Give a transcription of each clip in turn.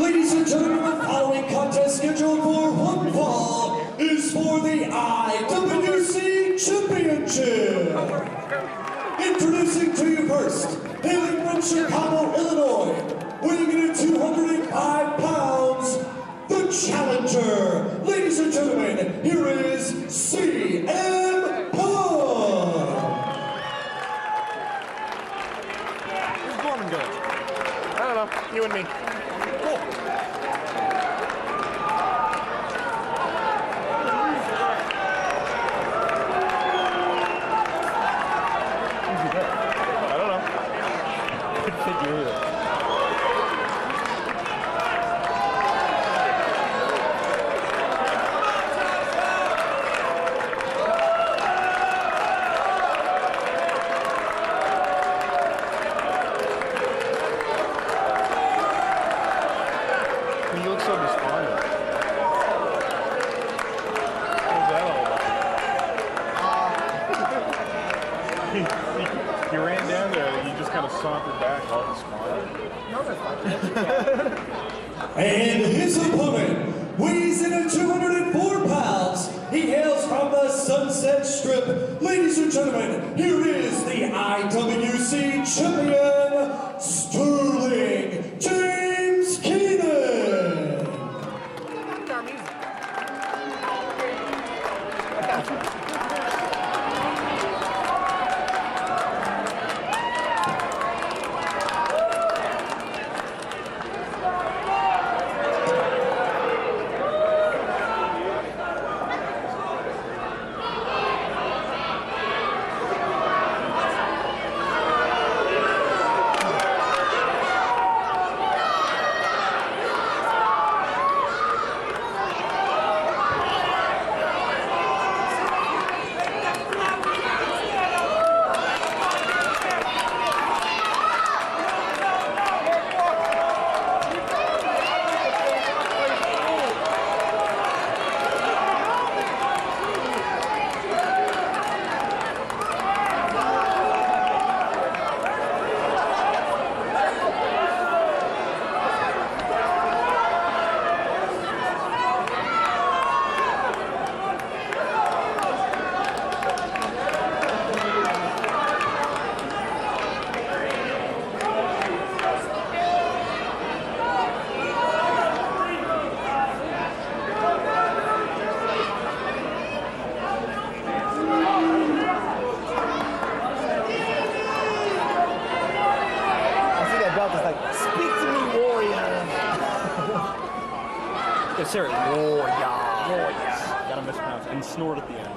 Ladies and gentlemen, the following contest scheduled for one fall is for the IWC Championship. Introducing to you first, hailing from Chicago, Illinois, weighing in at 205 pounds, the challenger. Ladies and gentlemen, here is CM Punk. Where's Gorman going? I don't know. You and me. Cool. I don't know. Couldn't figure either. You look so despondent. What's that all about? You ran down there and you just kind of sauntered back all despondent. No, that's not. And his opponent weighs in at 204 pounds. He hails from the Sunset Strip. Ladies and gentlemen, here is the IWC champion, Sterling James Keenan. Our music. Yes, sir. Warrior. Gotta mispronounce and snort at the end.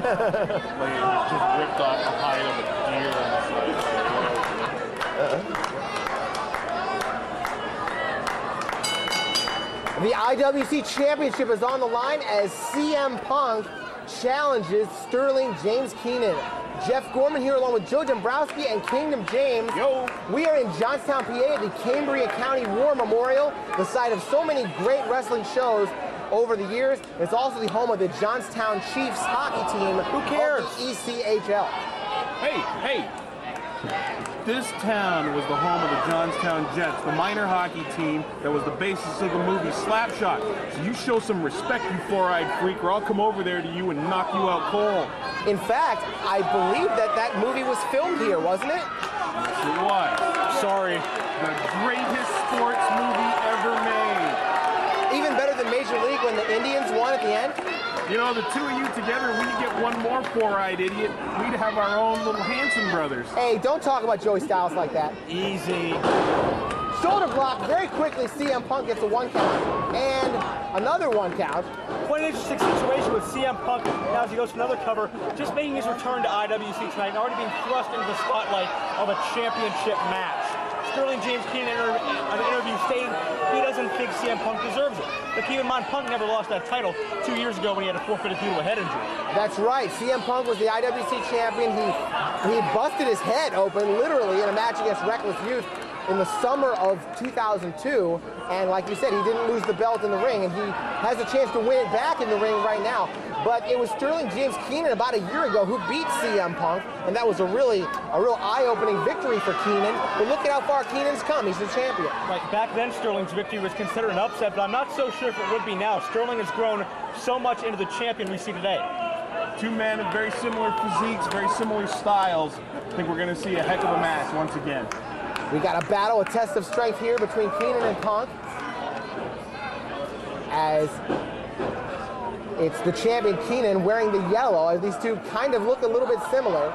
Like it just ripped off the hide of a deer on the side. The IWC Championship is on the line as CM Punk challenges Sterling James Keenan. Jeff Gorman here along with Joe Dombrowski and Kingdom James. Yo. We are in Johnstown, PA at the Cambria County War Memorial, the site of so many great wrestling shows over the years. It's also the home of the Johnstown Chiefs hockey team. Who cares? Of the ECHL. Hey. This town was the home of the Johnstown Jets, the minor hockey team that was the basis of the movie Slapshot. So you show some respect, you four-eyed freak, or I'll come over there to you and knock you out cold. In fact, I believe that movie was filmed here, wasn't it? Yes, it was. Sorry. The greatest sports movie ever made. Even better than Major League when the Indians won at the end? You know, the two of you together, we'd get one more four-eyed idiot. We'd have our own little Hanson brothers. Hey, don't talk about Joey Styles like that. Easy. Shoulder block, very quickly CM Punk gets a 1 count and another 1 count. Quite an interesting situation with CM Punk now as he goes for another cover, just making his return to IWC tonight and already being thrust into the spotlight of a championship match. Sterling James Keenan in an interview stating he doesn't think CM Punk deserves it. But keep in mind, Punk never lost that title 2 years ago when he had to forfeit it due to a head injury. That's right. CM Punk was the IWC champion. He busted his head open, literally, in a match against Reckless Youth in the summer of 2002, and like you said, he didn't lose the belt in the ring, and he has a chance to win it back in the ring right now. But it was Sterling James Keenan about a year ago who beat CM Punk, and that was a real eye-opening victory for Keenan. But look at how far Keenan's come. He's the champion. Right, back then Sterling's victory was considered an upset, but I'm not so sure if it would be now. Sterling has grown so much into the champion we see today. Two men of very similar physiques, very similar styles. I think we're going to see a heck of a match once again. We got a battle, a test of strength here between Keenan and Punk, as it's the champion Keenan wearing the yellow, as these two kind of look a little bit similar.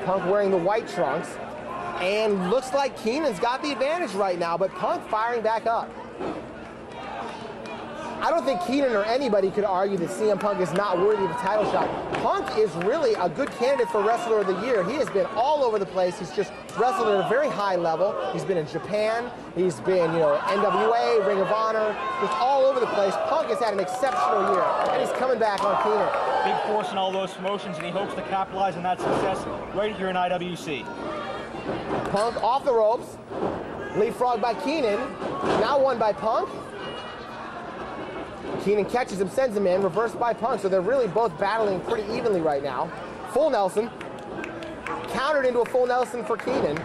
Punk wearing the white trunks, and looks like Keenan's got the advantage right now, but Punk firing back up. I don't think Keenan or anybody could argue that CM Punk is not worthy of a title shot. Punk is really a good candidate for Wrestler of the Year. He has been all over the place. He's just wrestled at a very high level. He's been in Japan. He's been, NWA, Ring of Honor, just all over the place. Punk has had an exceptional year, and he's coming back on Keenan. Big force in all those promotions, and he hopes to capitalize on that success right here in IWC. Punk off the ropes. Leapfrog by Keenan. Now won by Punk. Keenan catches him, sends him in, reversed by Punk, so they're really both battling pretty evenly right now. Full Nelson. Countered into a full Nelson for Keenan.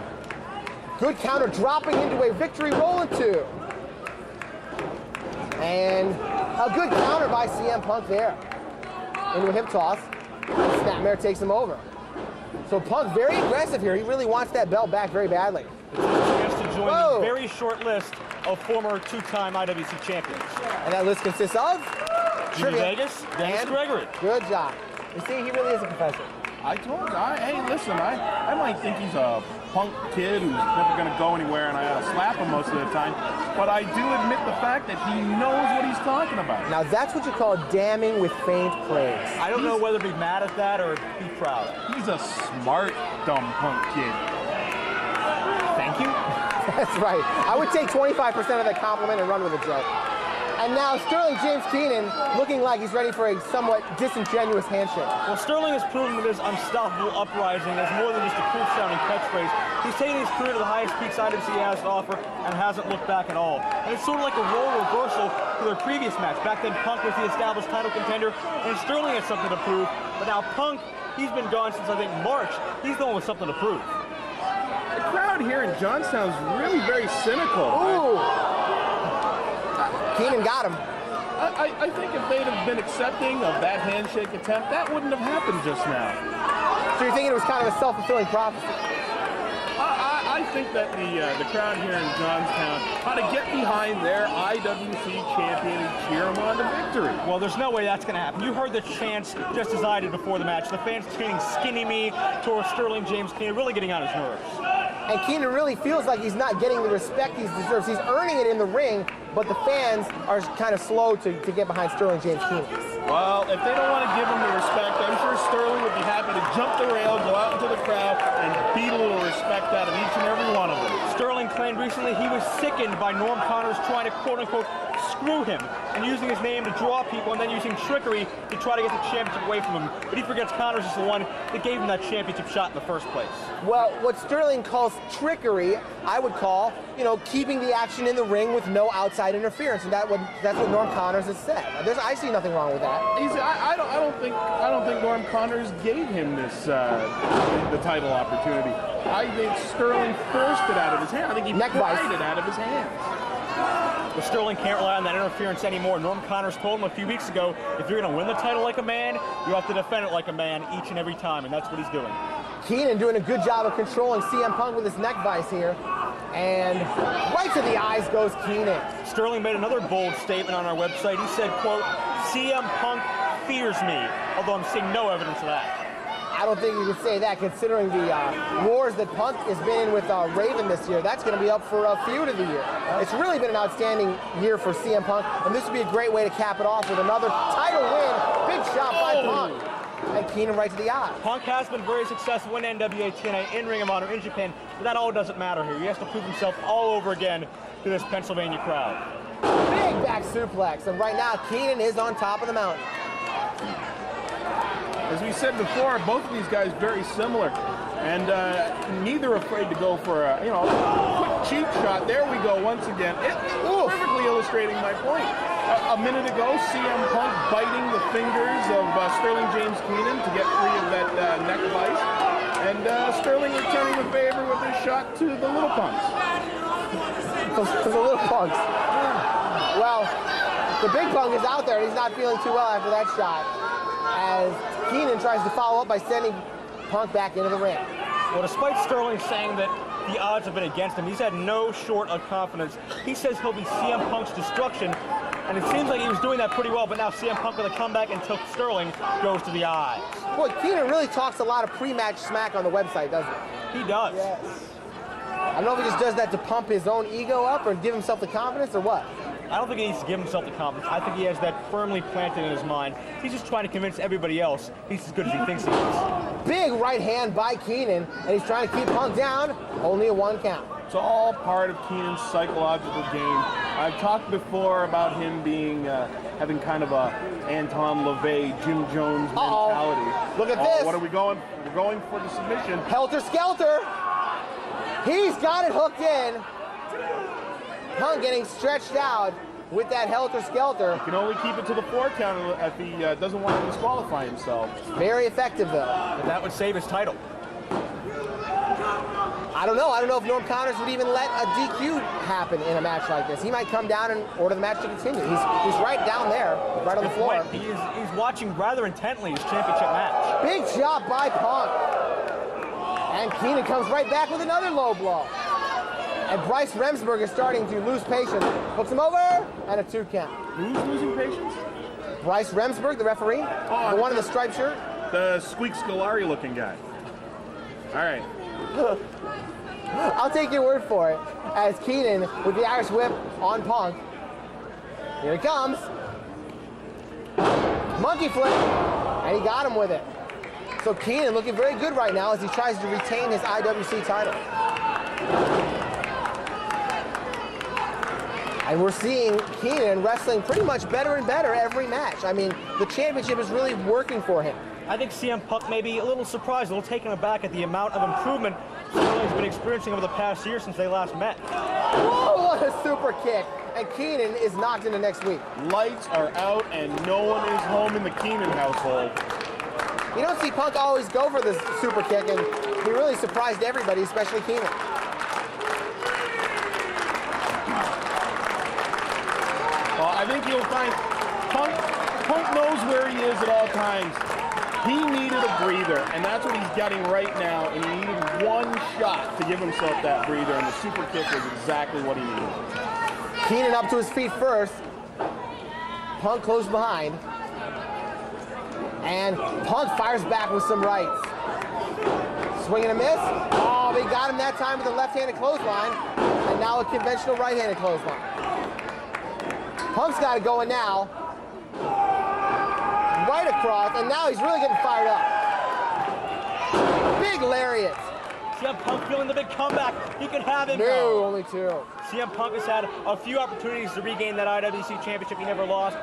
Good counter, dropping into a victory roll into. And a good counter by CM Punk there. Into a hip toss. Snapmare takes him over. So Punk very aggressive here. He really wants that belt back very badly. He has to join the very short list of former two-time IWC champions. And that list consists of Jimmy Vegas, Dennis Gregory. Good job. You see, he really is a professor. I told you, hey, listen, I might think he's a punk kid who's never going to go anywhere and I ought to slap him most of the time, but I do admit the fact that he knows what he's talking about. Now that's what you call damning with faint praise. I don't know whether to be mad at that or be proud. He's a smart, dumb punk kid. Thank you. That's right. I would take 25% of that compliment and run with a joke. And now Sterling James Keenan looking like he's ready for a somewhat disingenuous handshake. Well, Sterling has proven with his unstoppable uprising as more than just a cool-sounding catchphrase. He's taken his career to the highest peaks IWC has to offer and hasn't looked back at all. And it's sort of like a role reversal to their previous match. Back then, Punk was the established title contender, and Sterling had something to prove. But now Punk, he's been gone since, I think, March. He's the one with something to prove. The crowd here in Johnstown is really very cynical. Ooh. Keenan got him. I think if they'd have been accepting of that handshake attempt, that wouldn't have happened just now. So you're thinking it was kind of a self-fulfilling prophecy? I think that the crowd here in Johnstown ought to get behind their IWC champion and cheer him on to victory. Well, there's no way that's going to happen. You heard the chants just as I did before the match. The fans chanting "Skinny Me" towards Sterling James Keenan, really getting on his nerves. And Keenan really feels like he's not getting the respect he deserves. He's earning it in the ring, but the fans are kind of slow to get behind Sterling James Keenan. Well, if they don't want to give him the respect, I'm sure Sterling would be happy to jump the rail, go out into the crowd, and beat a little respect out of each and every one of them. Sterling claimed recently he was sickened by Norm Connors trying to quote-unquote screw him and using his name to draw people and then using trickery to try to get the championship away from him. But he forgets Connors is the one that gave him that championship shot in the first place. Well, what Sterling calls trickery, I would call, keeping the action in the ring with no outside interference, and that's what Norm Connors has said. I see nothing wrong with that. I don't think Norm Connors gave him this the title opportunity. I think Sterling forced it out of his hand. I think he pried it out of his hands. Well, Sterling can't rely on that interference anymore. Norm Connors told him a few weeks ago, if you're going to win the title like a man, you have to defend it like a man each and every time, and that's what he's doing. Keenan doing a good job of controlling CM Punk with his neck vice here. And right to the eyes goes Keenan. Sterling made another bold statement on our website. He said, quote, "CM Punk fears me," although I'm seeing no evidence of that. I don't think you can say that considering the wars that Punk has been in with Raven this year. That's going to be up for a feud of the year. It's really been an outstanding year for CM Punk, and this would be a great way to cap it off with another title win. Big shot by Punk. And Keenan right to the eye. Punk has been very successful in NWA TNA, in Ring of Honor, in Japan, but that all doesn't matter here. He has to prove himself all over again to this Pennsylvania crowd. Big back suplex, and right now Keenan is on top of the mountain. As we said before, both of these guys very similar, and neither afraid to go for a quick cheap shot. There we go once again. Perfectly illustrating my point. A minute ago, CM Punk biting the fingers of Sterling James Keenan to get free of that neck vice, and Sterling returning the favor with his shot to the little punks. To the little punks. Well, the big punk is out there, and he's not feeling too well after that shot, as Keenan tries to follow up by sending Punk back into the ring. Well, despite Sterling saying that the odds have been against him, he's had no short of confidence. He says he'll be CM Punk's destruction, and it seems like he was doing that pretty well, but now CM Punk with a comeback until Sterling goes to the eyes. Boy, Keenan really talks a lot of pre-match smack on the website, doesn't he? He does. Yes. I don't know if he just does that to pump his own ego up or give himself the confidence or what. I don't think he needs to give himself the confidence. I think he has that firmly planted in his mind. He's just trying to convince everybody else he's as good as he thinks he is. Big right hand by Keenan, and he's trying to keep Punk down. Only a 1 count. It's all part of Keenan's psychological game. I've talked before about him being having kind of a Anton LaVey, Jim Jones mentality. Look at this. What are we going? We're going for the submission. Helter Skelter. He's got it hooked in. Punk getting stretched out with that Helter Skelter. Can only keep it to the 4 count if he doesn't want to disqualify himself. Very effective, though. But that would save his title. I don't know. I don't know if Norm Connors would even let a DQ happen in a match like this. He might come down and order the match to continue. He's right down there, right on the floor. He's watching rather intently his championship match. Big job by Punk. And Keenan comes right back with another low blow. And Bryce Remsburg is starting to lose patience. Hooks him over, and a 2 count. Who's losing patience? Bryce Remsburg, the referee, the one in the striped shirt. The Squeak Scolari looking guy. All right. I'll take your word for it, as Keenan with the Irish whip on Punk. Here it comes. Monkey flip, and he got him with it. So Keenan looking very good right now as he tries to retain his IWC title. And we're seeing Keenan wrestling pretty much better and better every match. I mean, the championship is really working for him. I think CM Punk may be a little surprised, a little taken aback at the amount of improvement Sterling's been experiencing over the past year since they last met. Whoa, what a super kick. And Keenan is knocked into next week. Lights are out and no one is home in the Keenan household. You don't see Punk always go for this super kick, and he really surprised everybody, especially Keenan. Well, I think you'll find Punk knows where he is at all times. He needed a breather, and that's what he's getting right now, and he needed 1 shot to give himself that breather, and the super kick was exactly what he needed. Keenan up to his feet first. Punk close behind. And Punk fires back with some rights. Swing and a miss. Oh, they got him that time with a left-handed clothesline, and now a conventional right-handed clothesline. Punk's got it going now. Right across, and now he's really getting fired up. Big lariat. CM Punk feeling the big comeback. He can have it. No, only 2. CM Punk has had a few opportunities to regain that IWC championship he never lost,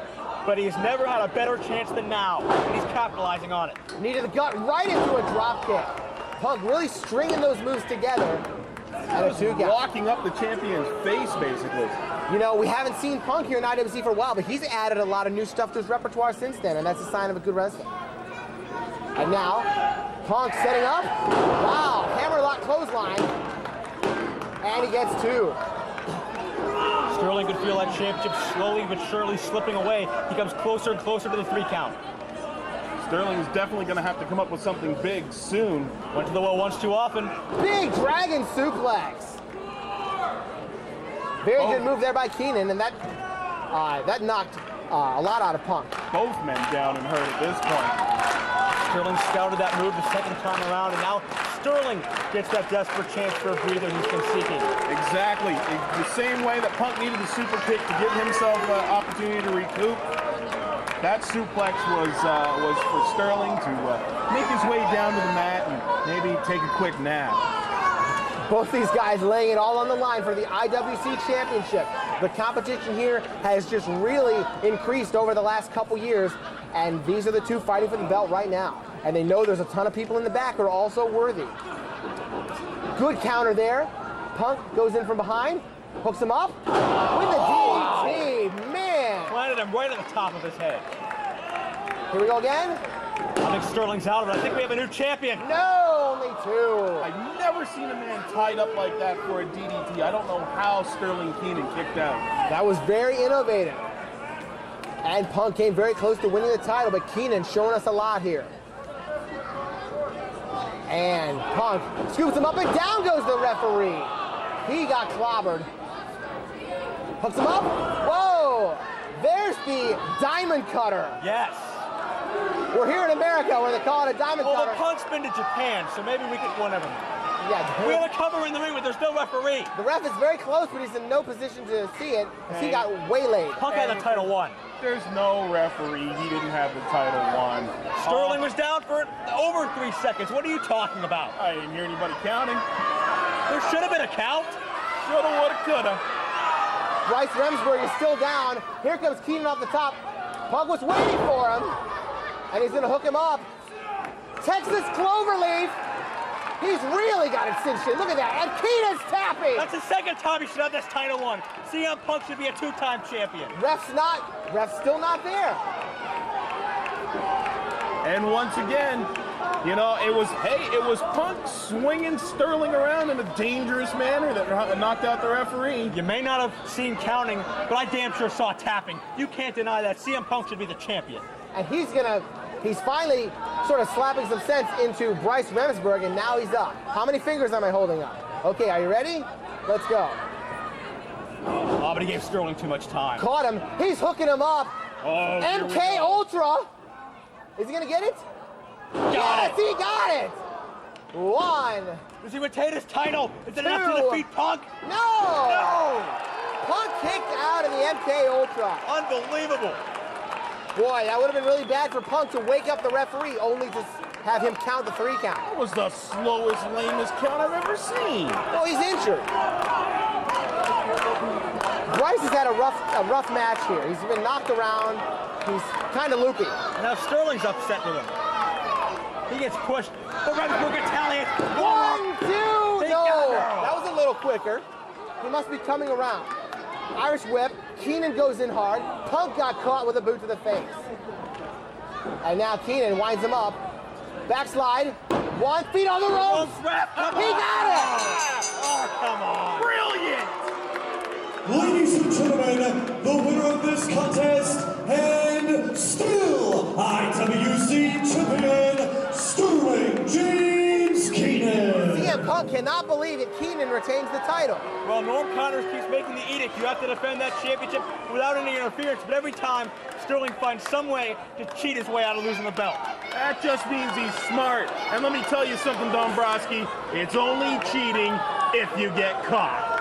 but he's never had a better chance than now, and he's capitalizing on it. Knee to the gut, right into a drop kick. Punk really stringing those moves together. And a 2 count. Walking up the champion's face, basically. You know, we haven't seen Punk here in IWC for a while, but he's added a lot of new stuff to his repertoire since then, and that's a sign of a good wrestler. And now, Punk setting up. Wow, hammerlock clothesline. And he gets 2. Sterling could feel that championship slowly but surely slipping away. He comes closer and closer to the 3 count. Sterling is definitely going to have to come up with something big soon. Went to the well once too often. Big dragon suplex. Very good move there by Keenan, and that knocked a lot out of Punk. Both men down and hurt at this point. Sterling scouted that move the second time around, and now Sterling gets that desperate chance for a breather he's been seeking. Exactly. The same way that Punk needed the super kick to give himself an opportunity to recoup, that suplex was for Sterling to make his way down to the mat and maybe take a quick nap. Both these guys laying it all on the line for the IWC Championship. The competition here has just really increased over the last couple years, and these are the two fighting for the belt right now. And they know there's a ton of people in the back who are also worthy. Good counter there. Punk goes in from behind, hooks him up with the DDT. Man! Planted him right at the top of his head. Here we go again. I think Sterling's out of it. I think we have a new champion. No, only two. I've never seen a man tied up like that for a DDT. I don't know how Sterling Keenan kicked out. That was very innovative. And Punk came very close to winning the title, but Keenan showing us a lot here. And Punk scoops him up, and down goes the referee. He got clobbered. Hooks him up. Whoa! There's the diamond cutter. Yes. We're here in America where they call it a diamond Well, cutter. the Punk's been to Japan, so maybe we could, whatever. Yeah, We have a cover in the ring, but there's no referee. the ref is very close, but he's in no position to see it, as he got waylaid. Punk had the title won. There's no referee. He didn't have the title won. Sterling was down for over 3 seconds. What are you talking about? I didn't hear anybody counting. There should have been a count. Shoulda, woulda, coulda. Bryce Remsburg is still down. Here comes Keenan off the top. Punk was waiting for him, and he's gonna hook him up. Texas Cloverleaf. He's really got it cinched in. Look at that. And Keenan's tapping. That's the second time he should have this title won. CM Punk should be a 2-time champion. Ref's still not there. And once again, you know, it was Punk swinging Sterling around in a dangerous manner that knocked out the referee. You may not have seen counting, but I damn sure saw tapping. You can't deny that. CM Punk should be the champion. And he's finally sort of slapping some sense into Bryce Remsburg, and now he's up. How many fingers am I holding up? Okay, are you ready? Let's go. Oh, but he gave Sterling too much time. Caught him. He's hooking him up. Oh, here we MK go. Ultra. Is he gonna get it? Yes, he got it. One. Does he retain his title? Is it enough Two. to defeat Punk? No. No! Punk kicked out of the MK Ultra. Unbelievable. Boy, that would have been really bad for Punk to wake up the referee, only to have him count the 3 count. That was the slowest, lamest count I've ever seen. Well, he's injured. Bryce has had a rough match here. He's been knocked around. He's kind of loopy. Now Sterling's upset with him. He gets pushed. The Remsburg Italian. 1, 2, They no. got her. That was a little quicker. He must be coming around. Irish whip. Keenan goes in hard. Punk got caught with a boot to the face. And now Keenan winds him up. Backslide. 1 feet on the ropes. He got it. Oh, come on. Brilliant! Ladies and gentlemen, the winner of this contest and still IWC champion, Sterling James Keenan. CM Punk cannot believe that Keenan retains the title. Well, Norm Connors keeps making the edict. You have to defend that championship without any interference. But every time, Sterling finds some way to cheat his way out of losing the belt. That just means he's smart. And let me tell you something, Dombrowski. It's only cheating if you get caught.